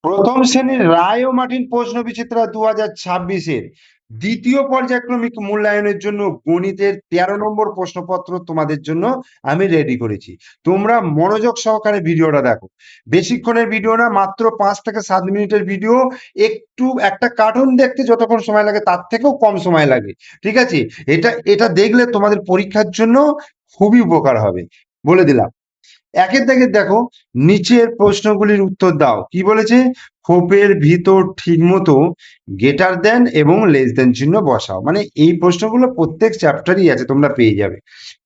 প্রথম শ্রেণীর রায় ও মার্টিন প্রশ্ন বিচিত্রা 2026-এর দ্বিতীয় পর্যায়ক্রমিক মূল্যায়নের জন্য গণিতের 13 নম্বর প্রশ্নপত্র তোমাদের জন্য আমি রেডি করেছি। তোমরা মনোযোগ সহকারে ভিডিওটা দেখো। বেশিক্ষণের ভিডিও না, মাত্র 5 থেকে 7 মিনিটের ভিডিও। একটু একটা কার্টুন দেখতে যতক্ষণ সময় লাগে তার থেকেও কম সময় লাগে, ঠিক আছে? এটা এটা দেখলে তোমাদের পরীক্ষার জন্য খুবই উপকার হবে, বলে দিলাম। একের দাগে দেখো, নিচের প্রশ্নগুলির উত্তর দাও। কি বলেছে? খোপের ভিতর ঠিক মতো গ্রেটার দেন এবং লেস দেন চিহ্ন বসাও। মানে এই প্রশ্নগুলো প্রত্যেক চ্যাপ্টারই আছে, তোমরা পেয়ে যাবে।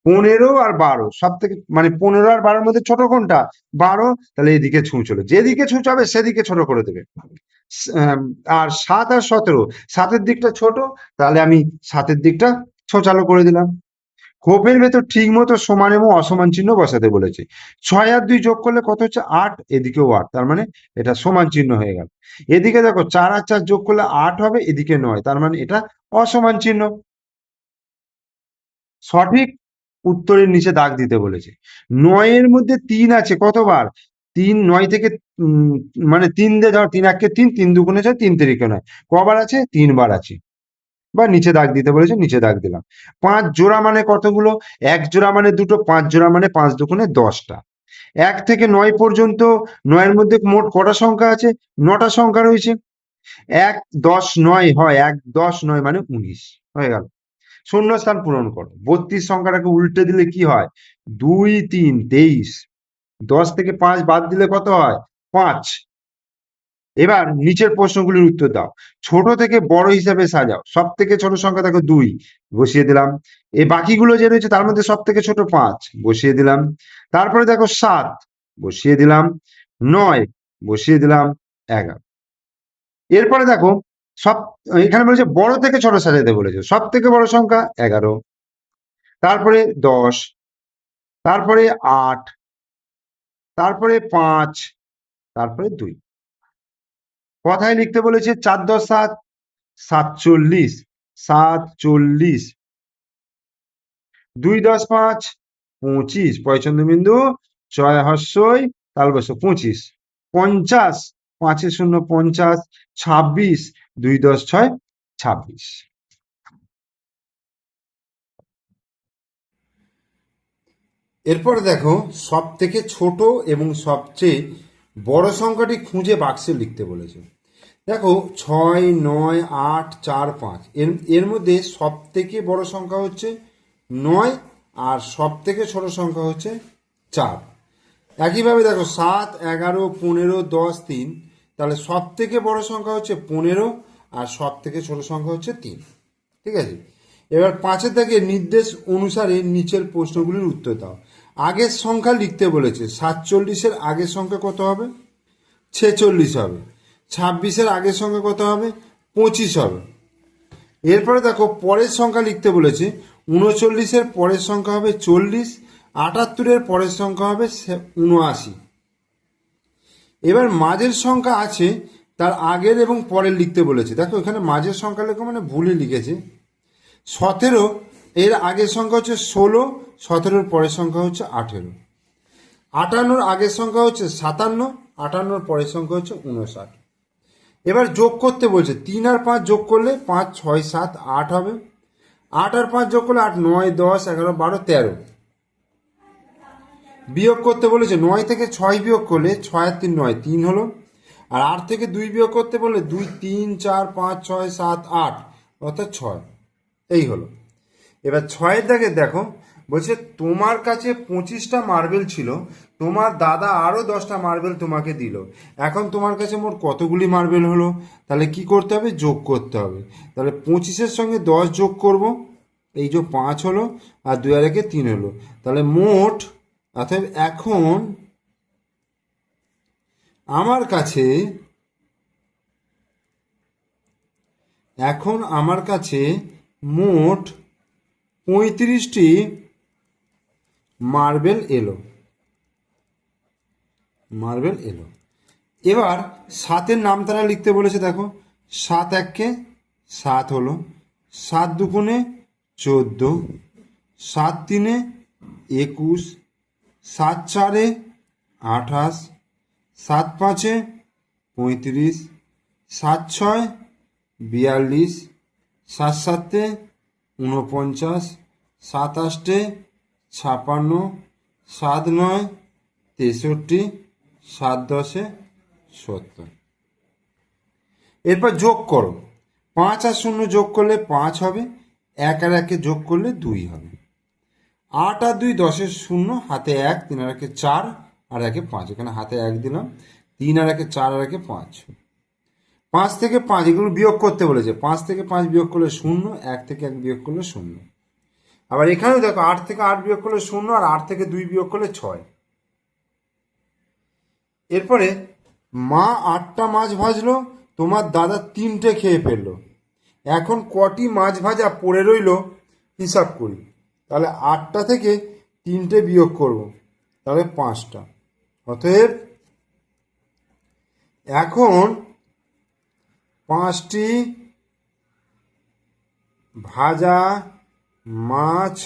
15 আর 12 সব থেকে, মানে 15 আর 12-র মধ্যে ছোট কোনটা? 12। তাহলে এদিকে ছুঁচ হলো, যেদিকে ছুঁচ হবে সেদিকে ছোট করে দেবে। আর 7 আর 17, 7-এর দিকটা ছোট, তাহলে আমি 7-এর দিকটা ছোচালো করে দিলাম। খোপের ভেতর ঠিক মতো সমান এবং অসমান চিহ্ন বসাতে বলেছে। 6 আর 2 যোগ করলে কত হচ্ছে? 8। এদিকেও 8, তার মানে এটা সমান চিহ্ন হয়ে গেল। এদিকে দেখো 4 আর 4 যোগ করলে 8 হবে, এদিকে 9, তার মানে এটা অসমান চিহ্ন। সঠিক উত্তরের নিচে দাগ দিতে বলেছে। 9 এর মধ্যে 3 আছে কতবার? 3, 9 থেকে মানে 3 দিয়ে ধর, 3 একে 3, 3 দুগুণে 6, 3 তিরিকে 9, কবার আছে? 3 বার আছে। বা নিচে দাগ দিতে বলেছে, নিচে দাগ দিলাম। 5 জোড়া মানে কতগুলো? 1 জোড়া মানে দুটো, 5 জোড়া মানে 5 দুগুণে 10টা। 1 থেকে 9 পর্যন্ত 9 এর মধ্যে মোট কটা সংখ্যা আছে? 9টা সংখ্যা রয়েছে। 1 10 9 হয়, 1 10 9 মানে 19 হয়ে গেল। শূন্যস্থান পূরণ করো। 32 সংখ্যাটাকে উল্টে দিলে কি হয়? 2 3 23। 10 থেকে 5 বাদ দিলে কত হয়? 5। এবার নিচের প্রশ্নগুলির উত্তর দাও। ছোট থেকে বড় হিসাবে সাজাও। সব থেকে ছোট সংখ্যা দেখো 2, বসিয়ে দিলাম। এই বাকিগুলো যে রয়েছে তার মধ্যে সব থেকে ছোট 5, বসিয়ে দিলাম। তারপরে দেখো 7, বসিয়ে দিলাম। 9, বসিয়ে দিলাম। 11। এরপরে দেখো, সব, এখানে বলেছে বড় থেকে ছোট সাজাতে বলেছে। সব থেকে বড় সংখ্যা 11, তারপরে 10, তারপরে 8, তারপরে 5, তারপরে 2। কথায় লিখতে বলেছে 4 10 7, 47, 47। 2 10 5, 25, পয়চন্দ্র বিন্দু, ছয় হর্ষই তালবস্য 25। 50, 5 শূন্য 50, 26, 2 10 6, 26। এরপর দেখো, সব থেকে ছোট এবং সবচেয়ে বড় সংখ্যাটি খুঁজে বাক্সে লিখতে বলেছে। দেখো 6 9 8 4 5, এর মধ্যে সব থেকে বড় সংখ্যা হচ্ছে 9, আর সব থেকে ছোট সংখ্যা হচ্ছে 4। একইভাবে দেখো 7 11 15 10 3, তাহলে সব থেকে বড় সংখ্যা হচ্ছে 15, আর সব থেকে ছোট সংখ্যা হচ্ছে 3। ঠিক আছে? এবার 5-এর দাগে নির্দেশ অনুসারে নিচের প্রশ্নগুলির উত্তর দাও। আগের সংখ্যা লিখতে বলেছে। 47-এর আগের সংখ্যা কত হবে? 46 হবে। 26-এর আগের সংখ্যা কত হবে? 25 হবে। এরপরে দেখো পরের সংখ্যা লিখতে বলেছে। 39-এর পরের সংখ্যা হবে 40, 78-এর পরের সংখ্যা হবে 79। এবার মাঝের সংখ্যা আছে, তার আগের এবং পরের লিখতে বলেছে। দেখো এখানে মাঝের সংখ্যা লেখা মানে ভুলই লিখেছে। 17 এর আগের সংখ্যা হচ্ছে 16, 17-এর পরের সংখ্যা হচ্ছে 18। 58-র আগের সংখ্যা হচ্ছে 57, 58-র পরের সংখ্যা হচ্ছে 59। এবার যোগ করতে বলছে। 3 আর 5 যোগ করলে 5 6 7 8 হবে। 8 আর 5 যোগ করলে 8 9 10 11 12 13। বিয়োগ করতে বলেছে। 9 থেকে 6 বিয়োগ করলে 6 আর 3 9, 3 হলো। আর 8 থেকে 2 বিয়োগ করতে বললে 2 3 4 5 6 7 8, অর্থাৎ 6। এই হলো। এবার 6-এর দাগে দেখো, বলছে তোমার কাছে 25টা মার্বেল ছিল, তোমার দাদা আরো 10টা মার্বেল তোমাকে দিল, এখন তোমার কাছে মোট কতগুলি মার্বেল হলো? তাহলে কি করতে হবে? যোগ করতে হবে। তাহলে 25-এর সঙ্গে 10 যোগ করব, এই যে 5 হলো, আর 2 আর 1 3 হলো। তাহলে মোট, অর্থাৎ আমার কাছে এখন আমার কাছে মোট 35টি মার্বেল এলো। এবার 7-এর নাম তারা লিখতে বলেছে। দেখো 7 1-এ 7 হলো, 7 2-গুণে 14, 7 3-এ 21, 7 4-এ 28, 7 5-এ 35, 7 6 42, 7 7 49, 7 8 56, 7 9 63, 7 10 70। এরপর যোগ করো, 5 আর 0 যোগ করলে 5 হবে, 1 আর 1 যোগ করলে 2 হবে। 8 আর 2 10 0, হাতে 1, 3 আর 1 4 আর 1 5, এখানে হাতে 1 দিলাম, 3 আর 1 4 আর 1 5। 5 থেকে 5 এগুলো বিয়োগ করতে বলেছে, 5 থেকে 5 বিয়োগ করলে 0, 1 থেকে 1 বিয়োগ করলে 0। আবার এখানেও দেখো 8 থেকে 8 বিয়োগ করলে 0 আর 8 থেকে 2 বিয়োগ করলে 6। এরপরে মা 8টা মাছ ভাজলো, তোমার দাদা 3টে খেয়ে ফেললো, এখন কটি মাছ ভাজা পড়ে রইল হিসাব করি। তাহলে 8টা থেকে 3টে বিয়োগ করব, তাহলে 5টা। অতএব এখন 5টি ভাজা মাছ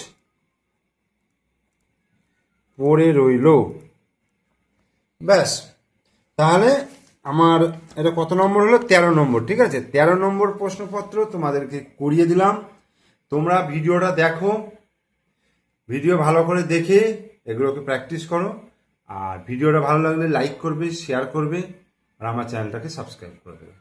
পড়ে রইল। ব্যাস, তাহলে আমার এটা কত নম্বর হলো? 13 নম্বর। ঠিক আছে, 13 নম্বর প্রশ্নপত্র তোমাদেরকে করিয়ে দিলাম। তোমরা ভিডিওটা দেখো, ভিডিও ভালো করে দেখে এগুলোকে প্র্যাকটিস করো। আর ভিডিওটা ভালো লাগলে লাইক করবে, শেয়ার করবে, আর আমার চ্যানেলটাকে সাবস্ক্রাইব করে দেবে।